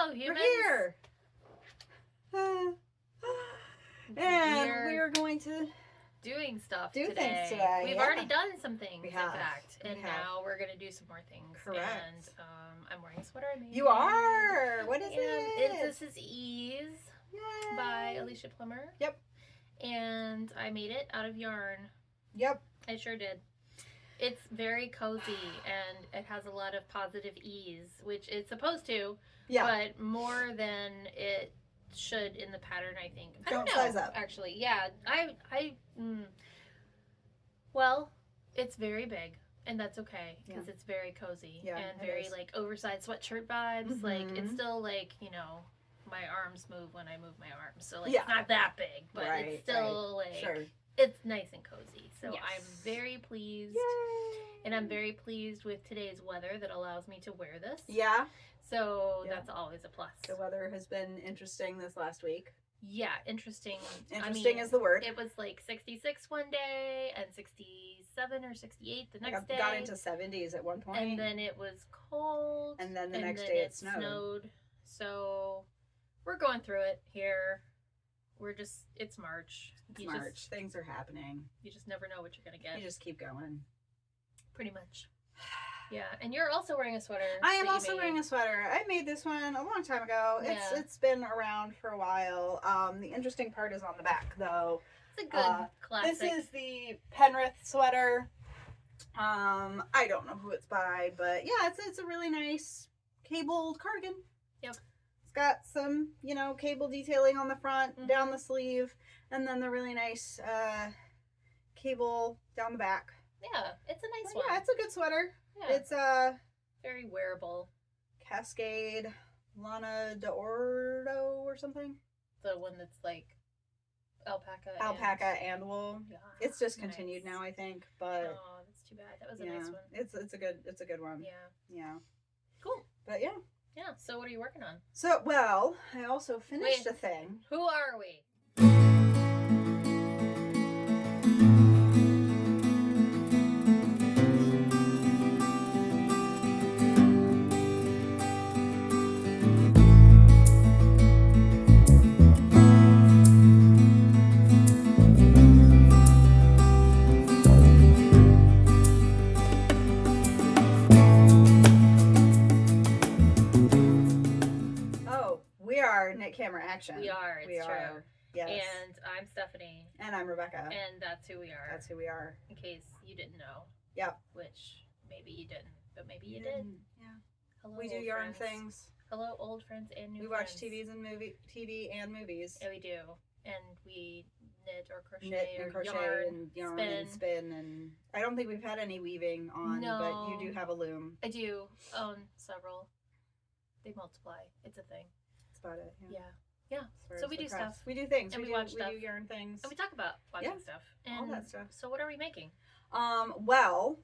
Hello, humans. We're here. And we're going to doing stuff do today. things today. We've already done some things, we have. in fact. And now we're going to do some more things. Correct. And I'm wearing a sweater I made. You are? What is it? This is Ease Yay. by Alicia Plummer. Yep. And I made it out of yarn. Yep. I sure did. It's very cozy, and it has a lot of positive ease, which it's supposed to, but more than it should in the pattern, I think. I don't know, size up. Actually, yeah. Well, it's very big, and that's okay, because it's very cozy, and very, like, oversized sweatshirt vibes. Like, it's still, like, you know, my arms move when I move my arms, so, like, it's not that big, but it's still, like... It's nice and cozy, so I'm very pleased. Yay. And I'm very pleased with today's weather that allows me to wear this. Yeah. So that's always a plus. The weather has been interesting this last week. Yeah, interesting. Interesting is the word. It was like 66 one day and 67 or 68 the next day. Got into 70s at one point. And then it was cold. And then the next day it snowed. So we're going through it here. It's March. It's March. Things are happening. You just never know what you're going to get. You just keep going. Pretty much. Yeah, and you're also wearing a sweater. I am also wearing a sweater. I made this one a long time ago. Yeah. It's been around for a while. The interesting part is on the back, though. It's a good classic. This is the Penrith sweater. I don't know who it's by, but yeah, it's a really nice cabled cardigan. Yep. It's got some, you know, cable detailing on the front, down the sleeve, and then the really nice cable down the back. Yeah, it's a nice one. Yeah, it's a good sweater. Yeah. It's very wearable. Cascade Lana d'Ordo or something. The one that's like alpaca and wool. Yeah, it's discontinued now, I think, but oh, that's too bad. That was a nice one. It's a good one. Yeah. Cool. But yeah. Yeah. So what are you working on? So well, I also finished a thing. Who are we? Camera action. We are. It's true. Yes. And I'm Stephanie. And I'm Rebecca. And that's who we are. That's who we are. In case you didn't know. Yep. Which maybe you didn't, but maybe you did. Yeah. Hello, we do yarn things. Hello, old friends and new friends. We watch TV and movies. Yeah, we do. And we knit or crochet yarn and spin and I don't think we've had any weaving on, but you do have a loom. I do own several. They multiply. It's a thing. About it. Yeah. So we do stuff. We do things. And we watch stuff. We do yarn things. And we talk about watching stuff. And all that stuff. So what are we making? Well,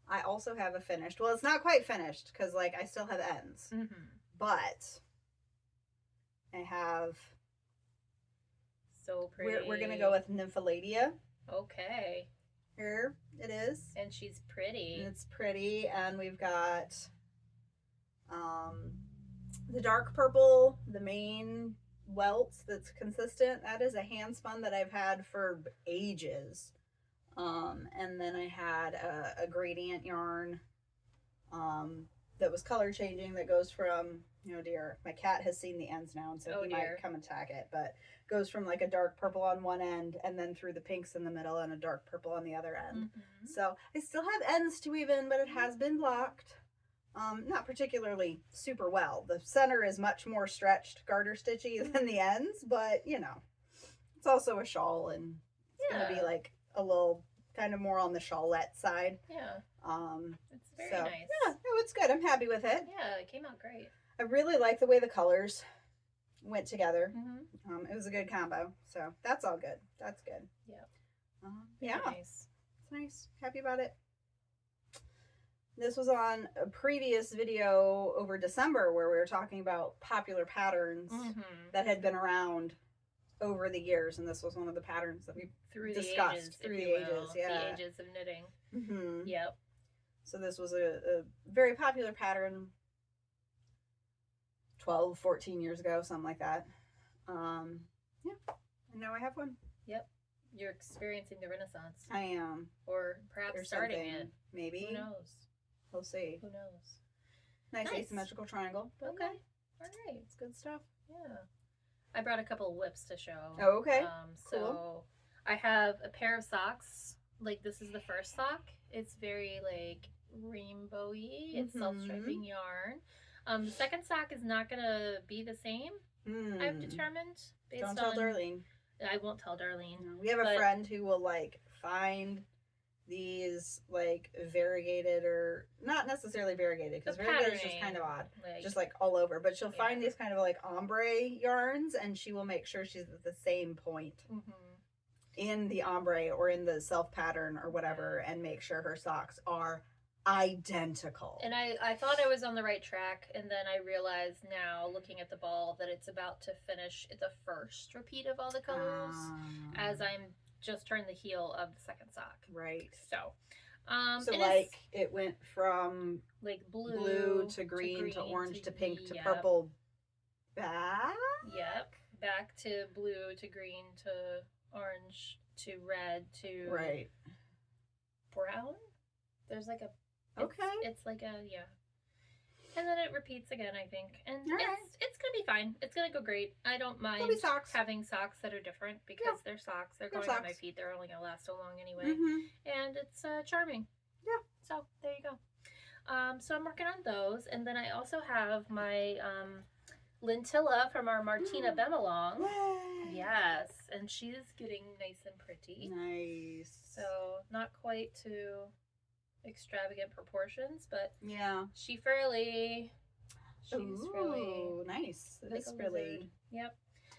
I also have a finished. Well, it's not quite finished because like I still have ends. But I have. So pretty. We're gonna go with Nymphalidea. Okay. Here it is. And she's pretty. And it's pretty, and we've got the dark purple, the main welt that's consistent. That is a hand spun that I've had for ages. And then I had a gradient yarn that was color changing that goes from, oh dear, my cat has seen the ends now, and so he might come attack it, but goes from like a dark purple on one end and then through the pinks in the middle and a dark purple on the other end. So I still have ends to weave in, but it has been blocked. Not particularly super well. The center is much more stretched garter stitchy than the ends, but you know, it's also a shawl and it's gonna be like a little kind of more on the shawlette side. Yeah. It's very nice. Yeah, no, it's good. I'm happy with it. Yeah, it came out great. I really like the way the colors went together. It was a good combo, so that's all good. That's good. Yeah. Yeah. Nice. It's nice. Happy about it. This was on a previous video over December where we were talking about popular patterns that had been around over the years, and this was one of the patterns that we discussed through the ages. Yeah, the ages of knitting. Yep. So this was a very popular pattern 12, 14 years ago, something like that. Yeah, and now I have one. Yep. You're experiencing the Renaissance. I am. Or perhaps starting it. Maybe. Who knows? We'll see. Who knows? Nice asymmetrical triangle. Okay. All right. It's good stuff. Yeah. I brought a couple of whips to show. Oh, okay. So cool. I have a pair of socks. Like, this is the first sock. It's very, like, rainbowy. It's self-striping yarn. The second sock is not going to be the same, I've determined. Don't tell Darlene. I won't tell Darlene. No, we have a friend who will, like, find these, like, variegated, or not necessarily variegated, because variegated is just kind of odd. Like, just, like, all over. But she'll find these kind of, like, ombre yarns, and she will make sure she's at the same point in the ombre or in the self pattern or whatever, and make sure her socks are identical. And I thought I was on the right track, and then I realized now, looking at the ball, that it's about to finish the first repeat of all the colors as I'm just turned the heel of the second sock. Right. So, so like it went from like blue to green to orange to pink to purple. Back. Yep. Back to blue to green to orange to red to brown. There's like a It's like a and then it repeats again, I think, and it's gonna be fine. It's gonna go great. I don't mind having socks that are different because they're socks. They're going on my feet. They're only gonna last so long anyway, and it's charming. Yeah. So there you go. So I'm working on those, and then I also have my Lintilla from our Martina Behm along. Yes, and she's getting nice and pretty. Nice. So not quite to extravagant proportions, but she's really nice. Like it's really yep,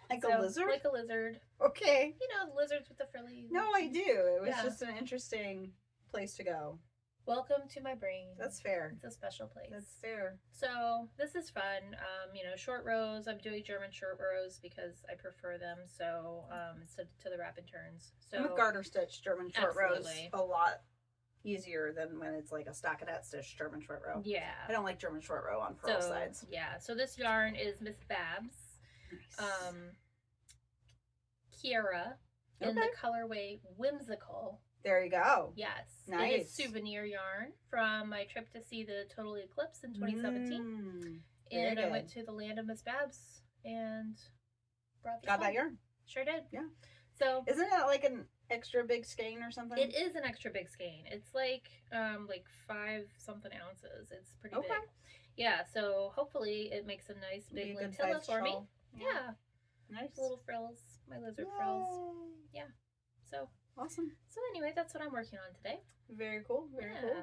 like a lizard. Like a lizard. Okay. You know, lizards with the frilly. No, I do. It was just an interesting place to go. Welcome to my brain. That's fair. It's a special place. That's fair. So this is fun. You know, short rows. I'm doing German short rows because I prefer them. So instead to the wrap and turns. So with garter stitch German short rows a lot easier than when it's like a stockinette stitch German short row. Yeah. I don't like German short row on purl sides. Yeah. So this yarn is Miss Babs. Nice. Kiara in the colorway Whimsical. There you go. Yes. Nice. It is souvenir yarn from my trip to see the total eclipse in 2017. And I went to the land of Miss Babs and got that yarn. Sure did. Yeah. So isn't it like an extra big skein or something? It is an extra big skein. It's like 5 something ounces. It's pretty big. Yeah, so hopefully it makes a nice big lintilla for me. Yeah. Nice. Little frills. My lizard frills. Yeah. So awesome. So anyway, that's what I'm working on today. Very cool. Very cool.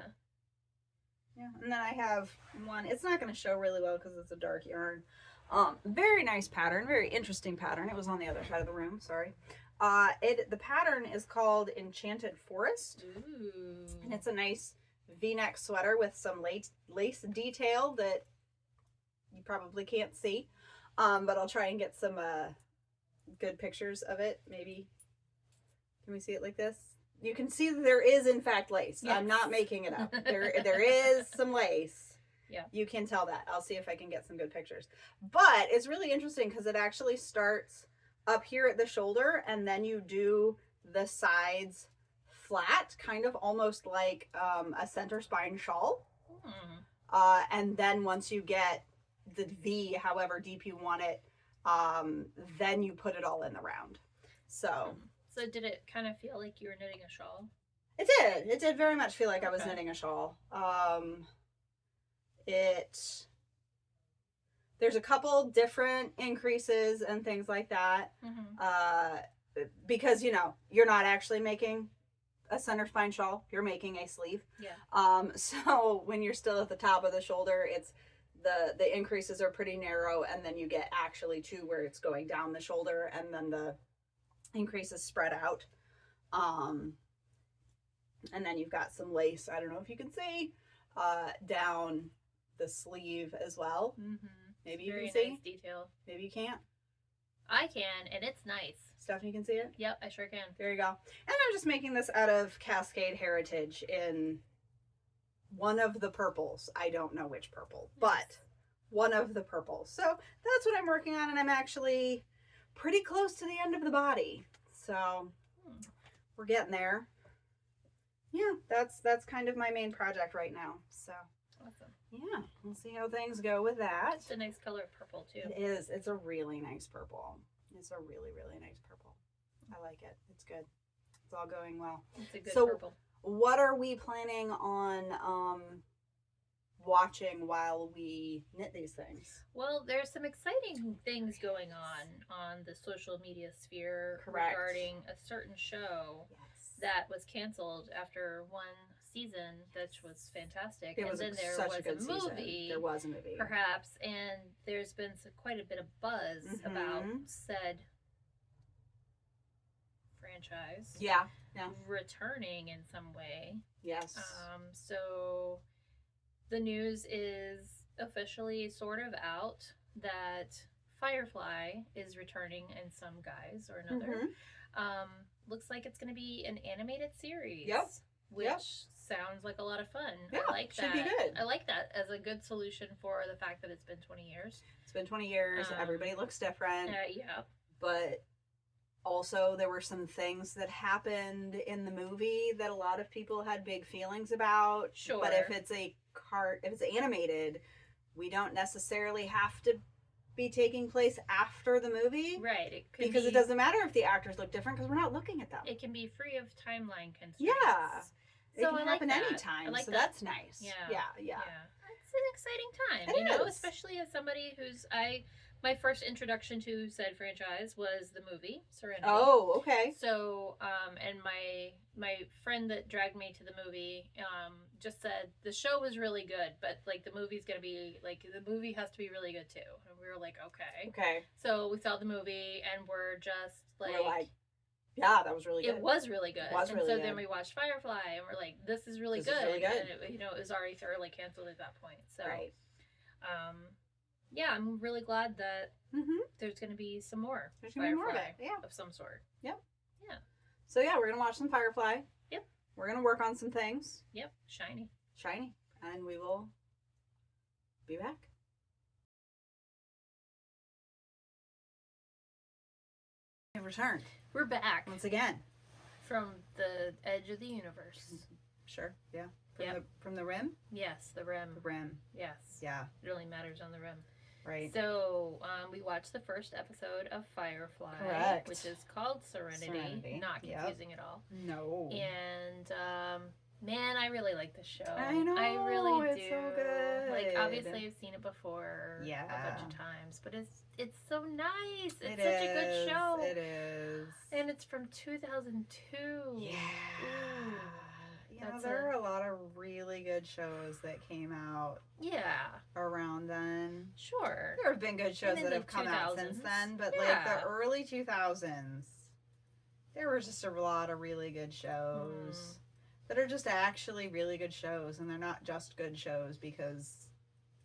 Yeah. And then I have one. It's not going to show really well because it's a dark yarn. Very nice pattern. Very interesting pattern. It was on the other side of the room. Sorry. The pattern is called Enchanted Forest. Ooh. And it's a nice V-neck sweater with some lace detail that you probably can't see. But I'll try and get some good pictures of it. Maybe. Can we see it like this? You can see that there is in fact lace. Yes. I'm not making it up. There is some lace. Yeah. You can tell that. I'll see if I can get some good pictures. But it's really interesting because it actually starts up here at the shoulder and then you do the sides flat, kind of almost like a center spine shawl. And then once you get the V, however deep you want it, then you put it all in the round. So did it kind of feel like you were knitting a shawl? It did. It did very much feel like I was knitting a shawl. There's a couple different increases and things like that. Because, you know, you're not actually making a center spine shawl. You're making a sleeve. Yeah. So when you're still at the top of the shoulder, it's the increases are pretty narrow, and then you get actually to where it's going down the shoulder, and then the increases spread out. And then you've got some lace, I don't know if you can see, down the sleeve as well. Maybe you can see. Nice detail. Maybe you can't. I can, and it's nice. Stephanie can see it? Yep, I sure can. There you go. And I'm just making this out of Cascade Heritage in one of the purples. I don't know which purple, but one of the purples. So that's what I'm working on, and I'm actually pretty close to the end of the body. So we're getting there. Yeah, that's kind of my main project right now. So awesome. Yeah, we'll see how things go with that. It's a nice color of purple too. It is. It's a really nice purple. It's a really, really nice purple. I like it. It's good. It's all going well. It's a good purple. What are we planning on watching while we knit these things? Well, there's some exciting things going on the social media sphere. Correct. Regarding a certain show that was canceled after one season, which was fantastic. There was a movie. There was a movie, perhaps, and there's been quite a bit of buzz about said franchise. Yeah. Returning in some way. Yes. So the news is officially sort of out that Firefly is returning in some guise or another. Looks like it's going to be an animated series. Yep. Which sounds like a lot of fun. Yeah, I like that. Should be good. I like that as a good solution for the fact that it's been 20 years. It's been 20 years. Everybody looks different. Yeah. But also there were some things that happened in the movie that a lot of people had big feelings about. Sure. But if it's if it's animated, we don't necessarily have to be taking place after the movie. Right. It doesn't matter if the actors look different because we're not looking at them. It can be free of timeline constraints. Yeah. So it can happen anytime. I like so that. That's nice. Yeah. It's an exciting time, especially as somebody who's my first introduction to said franchise was the movie Serenity. Oh, okay. So, and my friend that dragged me to the movie, just said the show was really good, but like the movie has to be really good too. And we were like, okay. Okay. So we saw the movie and we're just like, yeah, that was really good. It was really good. So then we watched Firefly and we're like, this is really good. And it was already thoroughly canceled at that point. So, right. Yeah, I'm really glad that there's going to be some more. There's going to be more of it, of some sort. Yep. Yeah. So yeah, we're going to watch some Firefly. Yep. We're going to work on some things. Yep. Shiny. And we will be back. We've returned. We're back. Once again. From the edge of the universe. Sure. Yeah. From the rim? Yes, the rim. The rim. Yes. Yeah. It really matters on the rim. Right. So, we watched the first episode of Firefly. Correct. Which is called Serenity. Not confusing at all. No. And, man, I really like this show. I know. I really do. It's so good. Like, obviously, I've seen it before a bunch of times, but it's so nice. It's such a good show. It is. And it's from 2002. Yeah. Ooh. There are a lot of really good shows that came out around then. Sure. There have been good shows that have come out since then, but like the early 2000s, there were just a lot of really good shows that are just actually really good shows, and they're not just good shows because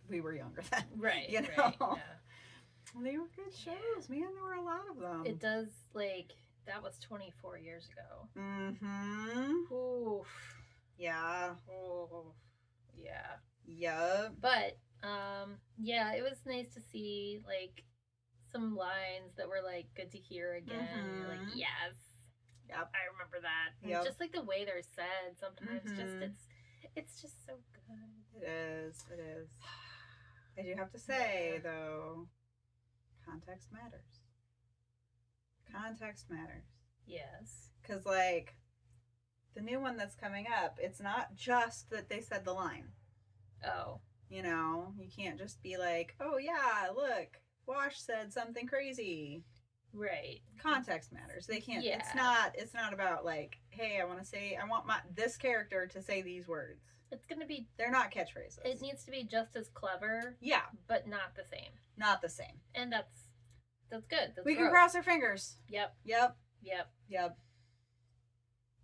we were younger then. Right. You know? Right, yeah. They were good shows, man. There were a lot of them. It does, like, that was 24 years ago. Mm-hmm. Oof. Yeah. Oh, yeah. Yep. But, yeah, it was nice to see, like, some lines that were, like, good to hear again. You're like, yes. Yep. I remember that. Yep. And just, like, the way they're said sometimes, it's just so good. It is. It is. I do have to say, though, context matters. Context matters. Yes. Because, like, the new one that's coming up, it's not just that they said the line. Oh. You know, you can't just be like, oh, yeah, look, Wash said something crazy. Right. Context matters. They can't, it's not about, like, hey, I want this character to say these words. It's going to be... They're not catchphrases. It needs to be just as clever. Yeah. But not the same. Not the same. And that's good. We can cross our fingers. Yep. Yep. Yep. Yep.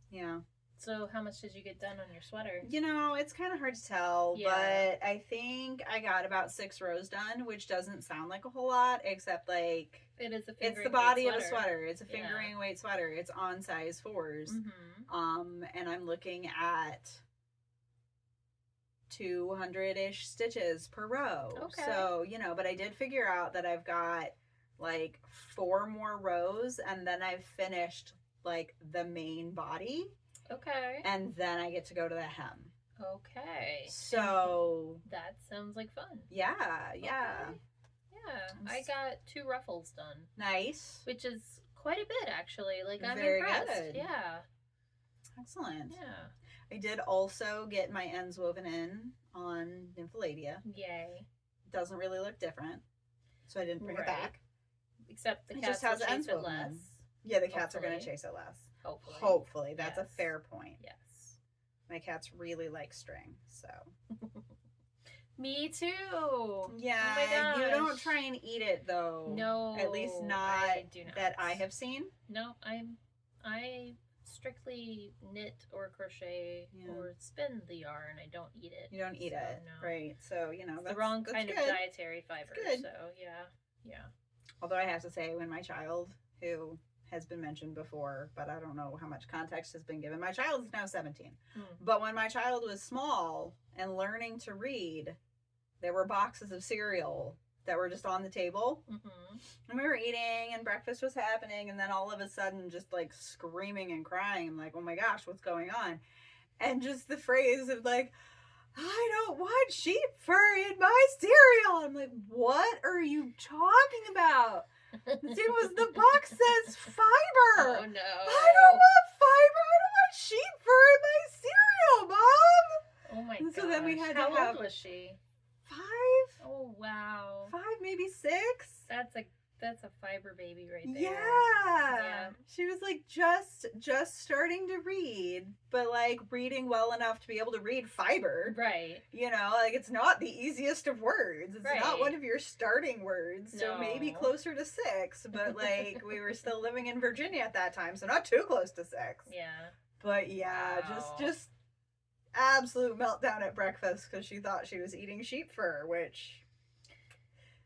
Yeah. So how much did you get done on your sweater? You know, it's kind of hard to tell, but I think I got about 6 rows done, which doesn't sound like a whole lot, except like it is it's the body of a sweater. It's a fingering weight sweater. It's on size 4s. Mm-hmm. And I'm looking at 200-ish stitches per row. Okay. So, you know, but I did figure out that I've got like 4 more rows, and then I've finished like the main body. Okay. And then I get to go to the hem. Okay. So that sounds like fun. Yeah. Okay. Yeah. I got 2 ruffles done. Nice. Which is quite a bit, actually. Like, I'm Very impressed. good. Yeah. Excellent. Yeah. I did also get my ends woven in on Nymphalidea. Yay. Doesn't really look different, so I didn't bring it back. Except the cats will chase it less. Yeah, the cats are going to chase it less. Hopefully. Hopefully. That's a fair point. Yes. My cats really like string, so. Me too. Yeah. Oh my gosh. You don't try and eat it, though. No. At least not that I have seen. No, I strictly knit or crochet or spin the yarn. I don't eat it. You don't eat it. No. Right. So, you know, that's the wrong kind of dietary fiber. Good. So, yeah. Although I have to say, when my child, who has been mentioned before, but I don't know how much context has been given. My child is now 17. But when my child was small and learning to read, there were boxes of cereal that were just on the table. And we were eating and breakfast was happening, and then all of a sudden just like screaming and crying. I'm like, oh my gosh, what's going on? And just the phrase of like, I don't want sheep fur in my cereal. I'm like, what are you talking about? It was the box says fiber. Oh no. I don't want fiber. I don't want sheep fur in my cereal, Mom. Oh my god. So then we had How to have old was she? 5. Oh wow. 5, maybe 6. That's a fiber baby right there. Yeah. She was like just starting to read, but like reading well enough to be able to read fiber. Right. You know, like it's not the easiest of words. It's not one of your starting words. So maybe closer to 6, but like we were still living in Virginia at that time, so not too close to 6. Yeah. But yeah, just absolute meltdown at breakfast because she thought she was eating sheep fur, which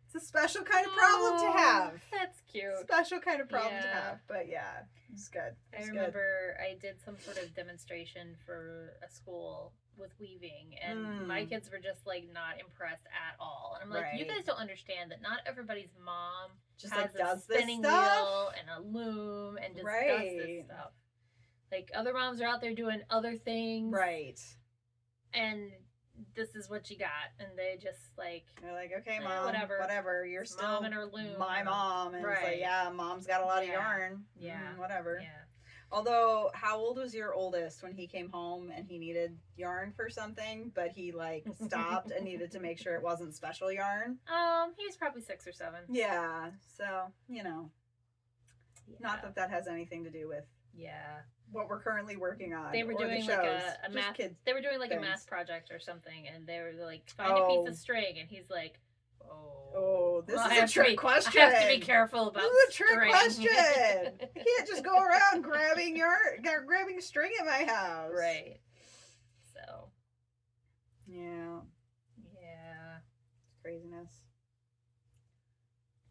it's a special kind of problem to have. That's cute. Special kind of problem to have. But yeah, it's good. I remember I did some sort of demonstration for a school with weaving, and my kids were just like not impressed at all. And I'm like, you guys don't understand that not everybody's mom just has like a spinning wheel and a loom and just does this stuff. Like other moms are out there doing other things. Right. And this is what you got, and they just like they're like, okay, Mom, whatever. You're still mom and her loom, my mom, and it's like, yeah, Mom's got a lot of yarn, whatever. Yeah. Although, how old was your oldest when he came home and he needed yarn for something, but he like stopped and needed to make sure it wasn't special yarn? He was probably 6 or 7. Yeah, so you know, not that has anything to do with what we're currently working on. They were doing like a math. They were doing like a math project or something, and they were like, find a piece of string, and he's like, this is a trick question. I have to be careful about this is a trick string. question. You can't just go around grabbing string at my house. Right. So. Yeah. Craziness.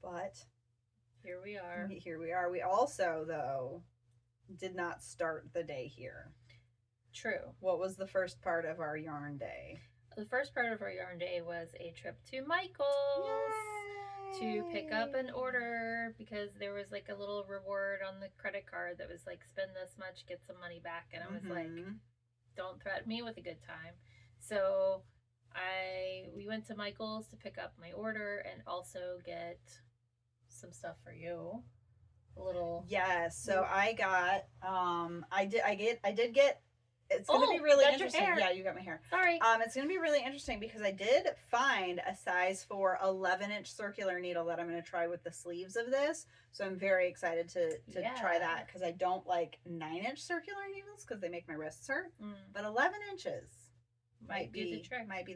But here we are. We also, though, did not start the day here. True. What was the first part of our yarn day? The first part of our yarn day was a trip to Michael's. Yay! To pick up an order because there was like a little reward on the credit card that was like, spend this much, get some money back. And I was like, don't threaten me with a good time. So we went to Michael's to pick up my order and also get some stuff for you. A little. Yes. So I got, I did get, it's going to be really interesting. Yeah, you got my hair. Sorry. It's going to be really interesting because I did find a size for 11-inch circular needle that I'm going to try with the sleeves of this. So I'm very excited to try that because I don't like 9-inch circular needles because they make my wrists hurt. But 11 inches might be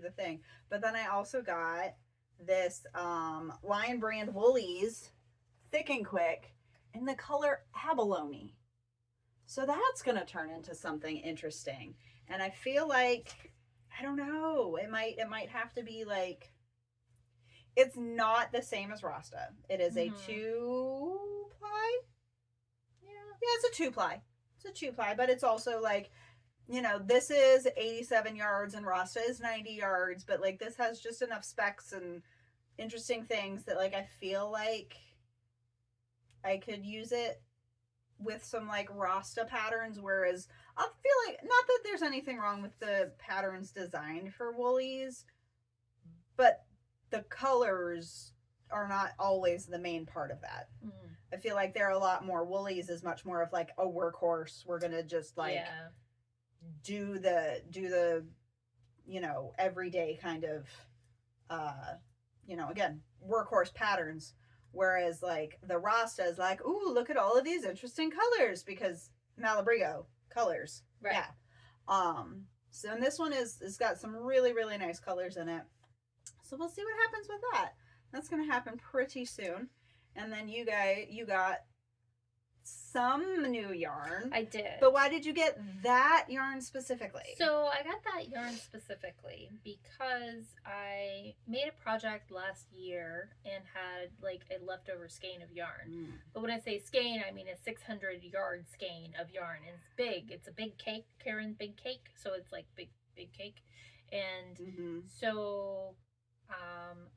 the thing. But then I also got this Lion Brand Woolies Thick and Quick in the color abalone. So that's going to turn into something interesting. And I feel like, I don't know, it might have to be like, it's not the same as Rasta. It is a 2-ply. Yeah, it's a 2-ply. It's a 2-ply, but it's also like, this is 87 yards and Rasta is 90 yards, but like this has just enough specs and interesting things that like I feel like I could use it with some like Rasta patterns, whereas I feel like, not that there's anything wrong with the patterns designed for woolies, but the colors are not always the main part of that. I feel like there are a lot more woolies is much more of like a workhorse. We're gonna just like do the everyday kind of again, workhorse patterns. Whereas, like, the Rasta is like, ooh, look at all of these interesting colors, because Malabrigo colors. Right. Yeah. So, and this one is got some really, really nice colors in it. So we'll see what happens with that. That's going to happen pretty soon. And then you got some new yarn. I did. But why did you get that yarn specifically? So I got that yarn specifically because I made a project last year and had like a leftover skein of yarn. But when I say skein, I mean a 600 yard skein of yarn. And it's big. It's a big cake, Karen's big cake. So it's like big cake. And so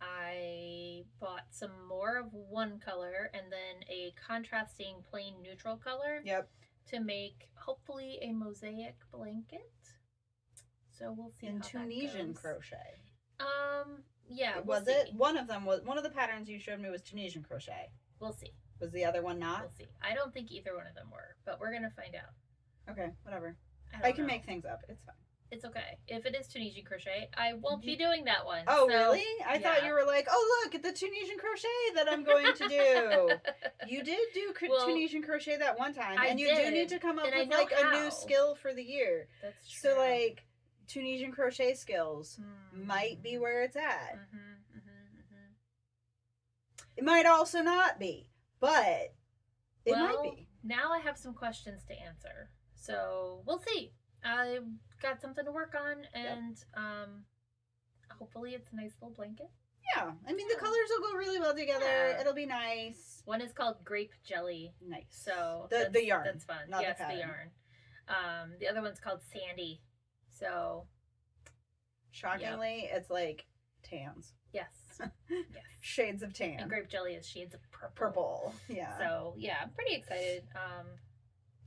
I bought some more of one color and then a contrasting plain neutral color. Yep. To make hopefully a mosaic blanket. So we'll see. In how Tunisian that goes. crochet. Yeah. Was it? One of them was, one of the patterns you showed me was Tunisian crochet. We'll see. Was the other one not? We'll see. I don't think either one of them were, but we're gonna find out. Okay, whatever. I can make things up. It's fine. It's okay. If it is Tunisian crochet, I won't be doing that one. Oh, so, really? I thought you were like, oh, look at the Tunisian crochet that I'm going to do. You did do Tunisian crochet that one time. And you do need to come up with like a new skill for the year. That's true. So like Tunisian crochet skills might be where it's at. It might also not be, but it might be. Now I have some questions to answer. So we'll see. I got something to work on, and hopefully it's a nice little blanket. Yeah, I mean the colors will go really well together. Yeah. It'll be nice. One is called Grape Jelly. Nice. So the yarn. That's fun. Yes, the yarn. The other one's called Sandy. So shockingly, it's like tans. Yes. Yes. Shades of tan. And Grape Jelly is shades of purple. Purple. Yeah. So yeah, I'm pretty excited.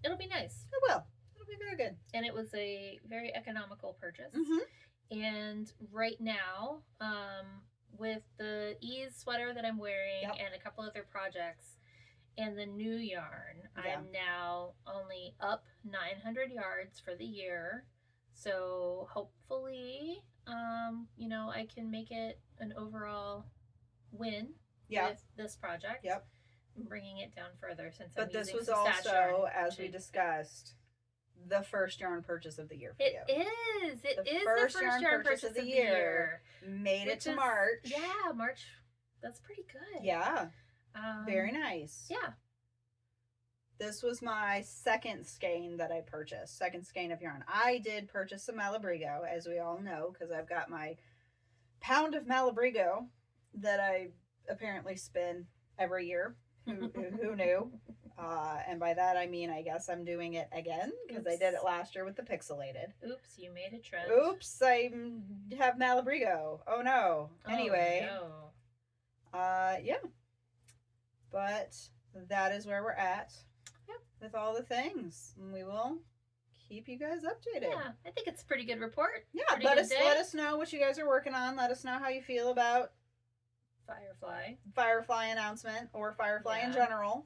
It'll be nice. It will. Be very good. And it was a very economical purchase. And right now, with the Ease sweater that I'm wearing and a couple other projects and the new yarn, I'm now only up 900 yards for the year. So hopefully, I can make it an overall win with this project. Yep. Bringing it down further since I'm using this was also, as we discussed, the first yarn purchase of the year for you. It is the first yarn purchase of the year. Made it to March. Yeah, March. That's pretty good. Yeah. Very nice. Yeah. This was my second skein that I purchased. Second skein of yarn. I did purchase some Malabrigo, as we all know, because I've got my pound of Malabrigo that I apparently spin every year. Who knew? And by that I mean I guess I'm doing it again because I did it last year with the pixelated. Oops, you made a trend. Oops, I have Malabrigo. Oh no. Anyway. Yeah. But that is where we're at. Yep. With all the things. And we will keep you guys updated. Yeah, I think it's a pretty good report. Yeah, let us know what you guys are working on. Let us know how you feel about Firefly announcement or Firefly in general.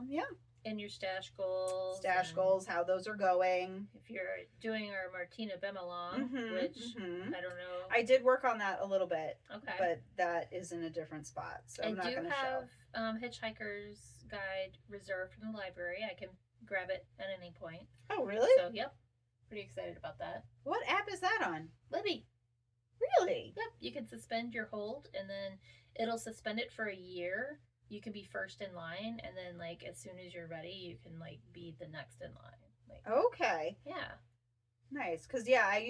Yeah. And your stash goals. How those are going. If you're doing our Martina Behm along, which I don't know. I did work on that a little bit. Okay. But that is in a different spot, so I'm not going to show. I do have Hitchhiker's Guide reserved from the library. I can grab it at any point. Oh, really? So, yep. Pretty excited about that. What app is that on? Libby. Really? Yep. You can suspend your hold, and then it'll suspend it for a year. You can be first in line, and then like as soon as you're ready, you can like be the next in line. Like, okay. Yeah. Nice, because I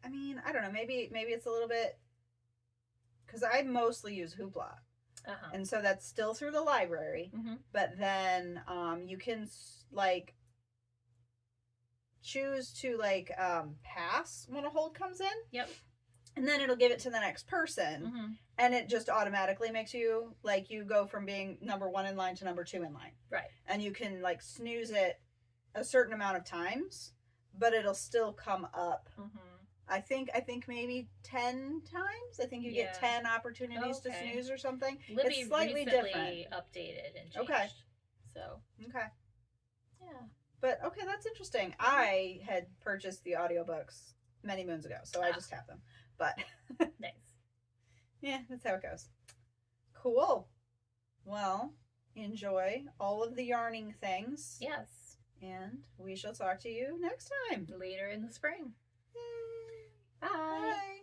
don't know, maybe it's a little bit, because I mostly use Hoopla, and so that's still through the library. But then you can like choose to like pass when a hold comes in. Yep. And then it'll give it to the next person, and it just automatically makes you like you go from being number 1 in line to number 2 in line. Right. And you can like snooze it a certain amount of times, but it'll still come up. I think maybe 10 times. I think you get 10 opportunities to snooze or something. Libby it's slightly recently different. Updated and changed. Okay. So. Okay. Yeah. But okay, that's interesting. I had purchased the audiobooks many moons ago, so I just have them. But nice. Yeah, that's how it goes. Cool. Well, enjoy all of the yarning things. Yes. And we shall talk to you next time. Later in the spring. Yay. Bye. Bye.